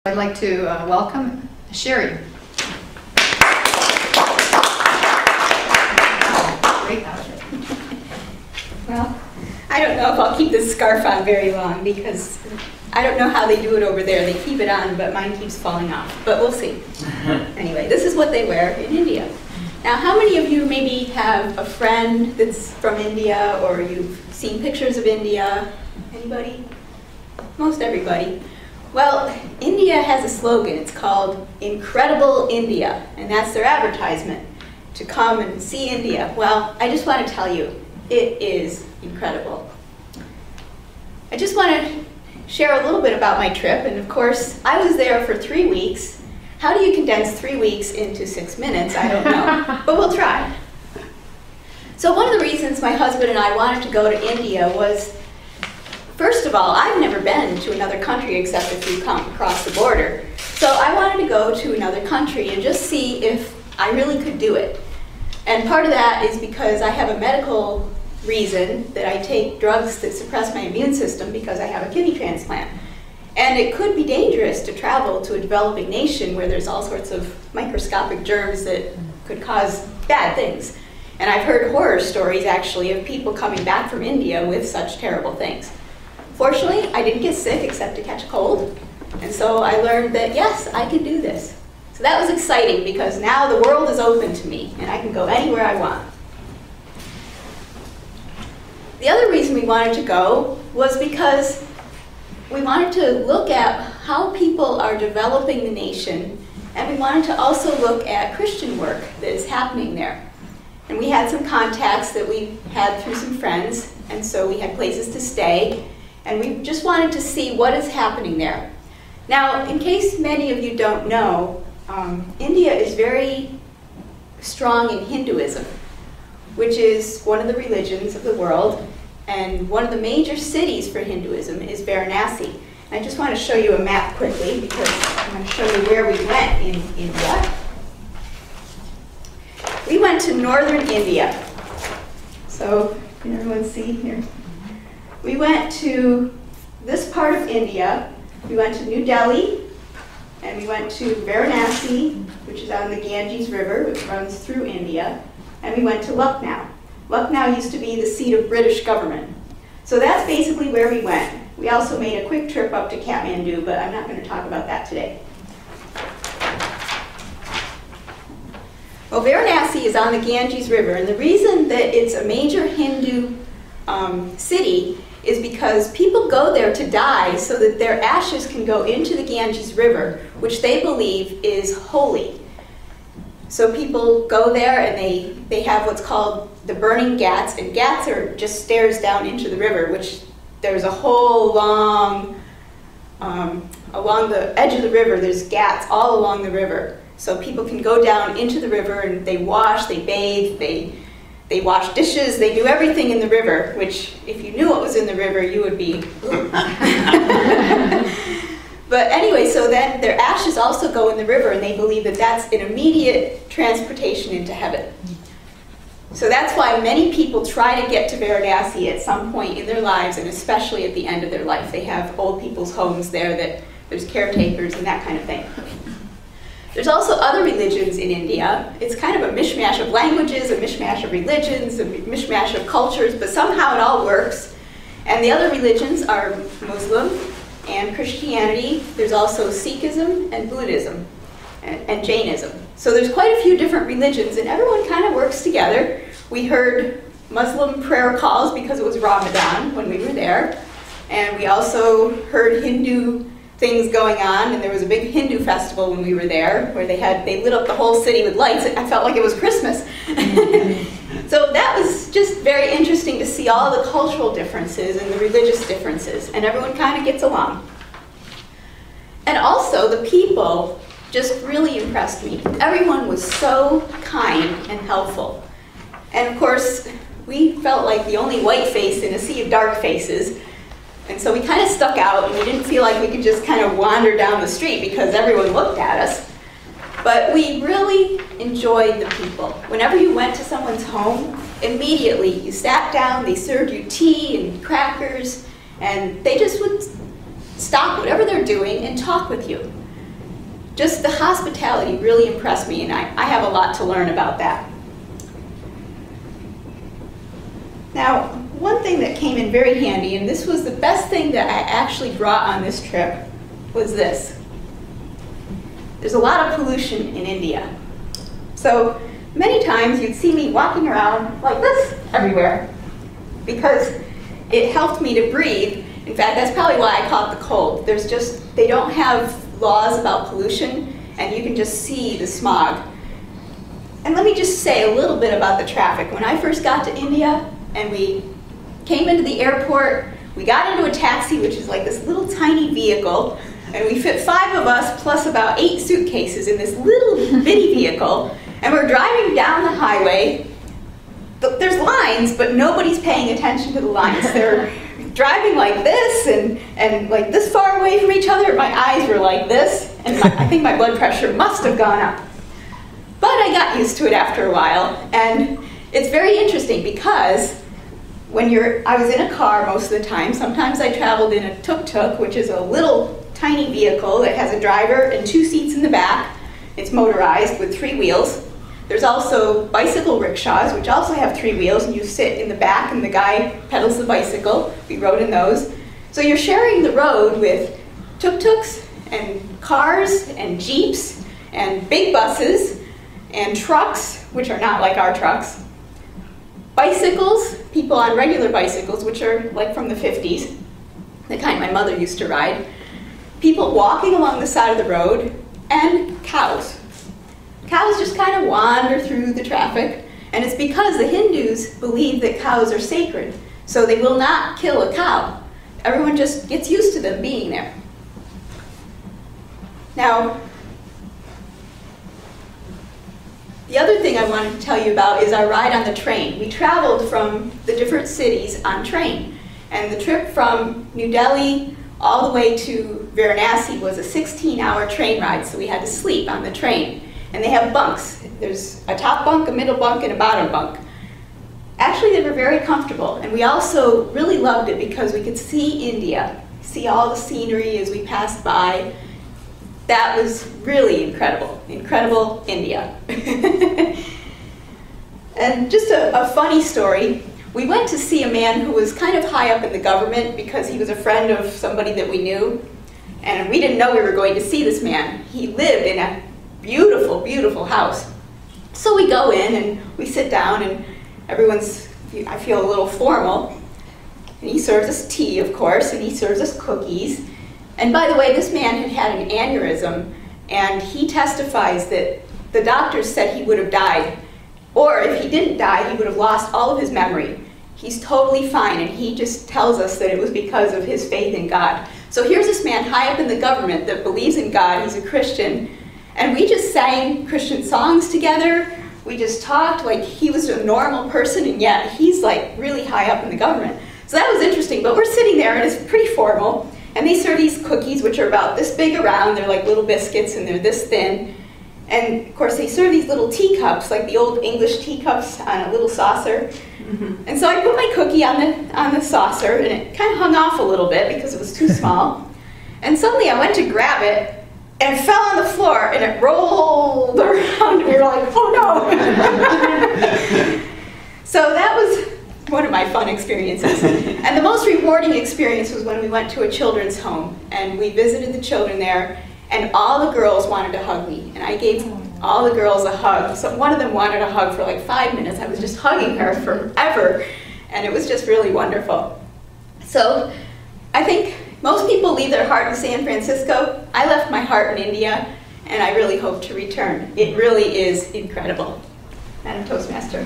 I'd like to welcome Sherry. Great outfit. Well, I don't know if I'll keep this scarf on very long because I don't know how they do it over there. They keep it on, but mine keeps falling off. But we'll see. Anyway, this is what they wear in India. Now, how many of you maybe have a friend that's from India, or you've seen pictures of India? Anybody? Most everybody. Well, India has a slogan. It's called Incredible India, and that's their advertisement, to come and see India. Well, I just want to tell you, it is incredible. I just want to share a little bit about my trip, and of course, I was there for 3 weeks. How do you condense 3 weeks into 6 minutes? I don't know, but we'll try. So one of the reasons my husband and I wanted to go to India was, first of all, I've never been to another country except if you come across the border. So I wanted to go to another country and just see if I really could do it. And part of that is because I have a medical reason that I take drugs that suppress my immune system because I have a kidney transplant. And it could be dangerous to travel to a developing nation where there's all sorts of microscopic germs that could cause bad things. And I've heard horror stories, actually, of people coming back from India with such terrible things. Fortunately, I didn't get sick except to catch a cold, and so I learned that, yes, I can do this. So that was exciting because now the world is open to me, and I can go anywhere I want. The other reason we wanted to go was because we wanted to look at how people are developing the nation, and we wanted to also look at Christian work that is happening there. And we had some contacts that we had through some friends, and so we had places to stay. And we just wanted to see what is happening there. Now, in case many of you don't know, India is very strong in Hinduism, which is one of the religions of the world. And one of the major cities for Hinduism is Varanasi. And I just want to show you a map quickly because I'm going to show you where we went in India. We went to northern India. So, can everyone see here? We went to this part of India. We went to New Delhi, and we went to Varanasi, which is on the Ganges River, which runs through India, and we went to Lucknow. Lucknow used to be the seat of British government. So that's basically where we went. We also made a quick trip up to Kathmandu, but I'm not going to talk about that today. Well, Varanasi is on the Ganges River, and the reason that it's a major Hindu city is because people go there to die so that their ashes can go into the Ganges River, which they believe is holy. So people go there and they have what's called the burning ghats, and ghats are just stairs down into the river, which there's a whole long, along the edge of the river, there's ghats all along the river. So people can go down into the river and they wash, they bathe, they wash dishes, they do everything in the river, which if you knew what was in the river, you would be. But anyway, so then their ashes also go in the river, and they believe that that's an immediate transportation into heaven. So that's why many people try to get to Varanasi at some point in their lives, and especially at the end of their life. They have old people's homes there that there's caretakers and that kind of thing. There's also other religions in India. It's kind of a mishmash of languages, a mishmash of religions, a mishmash of cultures, but somehow it all works. And the other religions are Muslim and Christianity. There's also Sikhism and Buddhism and Jainism. So there's quite a few different religions, and everyone kind of works together. We heard Muslim prayer calls because it was Ramadan when we were there. And we also heard Hindu things going on, and there was a big Hindu festival when we were there where they lit up the whole city with lights. I felt like it was Christmas. So that was just very interesting to see all the cultural differences and the religious differences, and everyone kind of gets along. And also the people just really impressed me. Everyone was so kind and helpful. And of course, we felt like the only white face in a sea of dark faces. And so we kind of stuck out, and we didn't feel like we could just kind of wander down the street because everyone looked at us. But we really enjoyed the people. Whenever you went to someone's home, immediately you sat down, they served you tea and crackers, and they just would stop whatever they're doing and talk with you. just the hospitality really impressed me, and I have a lot to learn about that. Now, one thing that came in very handy, and this was the best thing that I actually brought on this trip, was this. There's a lot of pollution in India. So many times you'd see me walking around like this everywhere because it helped me to breathe. In fact, that's probably why I caught the cold. They don't have laws about pollution, and you can just see the smog. And let me just say a little bit about the traffic. When I first got to India and we came into the airport, we got into a taxi, which is like this little tiny vehicle, and we fit 5 of us plus about 8 suitcases in this little bitty vehicle, and we're driving down the highway. There's lines, but nobody's paying attention to the lines. They're driving like this and like this far away from each other. My eyes were like this, and I think my blood pressure must have gone up. But I got used to it after a while, and it's very interesting because I was in a car most of the time. Sometimes I traveled in a tuk-tuk, which is a little tiny vehicle that has a driver and 2 seats in the back. It's motorized with 3 wheels. There's also bicycle rickshaws, which also have 3 wheels, and you sit in the back and the guy pedals the bicycle. We rode in those. So you're sharing the road with tuk-tuks and cars and jeeps and big buses and trucks, which are not like our trucks. Bicycles, people on regular bicycles, which are like from the 50s, the kind my mother used to ride. People walking along the side of the road, and cows. Cows just kind of wander through the traffic, and it's because the Hindus believe that cows are sacred, so they will not kill a cow. Everyone just gets used to them being there. Now, the other thing I wanted to tell you about is our ride on the train. We traveled from the different cities on train, and the trip from New Delhi all the way to Varanasi was a 16-hour train ride, so we had to sleep on the train. And they have bunks. There's a top bunk, a middle bunk, and a bottom bunk. Actually, they were very comfortable, and we also really loved it because we could see India, see all the scenery as we passed by. That was really incredible. Incredible India. And just a funny story. We went to see a man who was kind of high up in the government because he was a friend of somebody that we knew. And we didn't know we were going to see this man. He lived in a beautiful, beautiful house. So we go in and we sit down, and I feel a little formal. And he serves us tea, of course, and he serves us cookies. And by the way, this man had had an aneurysm, and he testifies that the doctors said he would have died. Or if he didn't die, he would have lost all of his memory. He's totally fine, and he just tells us that it was because of his faith in God. So here's this man high up in the government that believes in God, he's a Christian, and we just sang Christian songs together. We just talked like he was a normal person, and yet he's like really high up in the government. So that was interesting, but we're sitting there, and it's pretty formal, and they serve these cookies, which are about this big around. They're like little biscuits, and they're this thin. And of course, they serve these little teacups, like the old English teacups on a little saucer. Mm-hmm. And so I put my cookie on the saucer, and it kind of hung off a little bit because it was too small. And suddenly I went to grab it, and it fell on the floor, and it rolled around, and we were like, oh no! So that was one of my fun experiences. And the most rewarding experience was when we went to a children's home, and we visited the children there, and all the girls wanted to hug me, and I gave all the girls a hug. So one of them wanted a hug for like 5 minutes. I was just hugging her forever, and it was just really wonderful. So I think most people leave their heart in San Francisco. I left my heart in India, and I really hope to return. It really is incredible. Madam Toastmaster.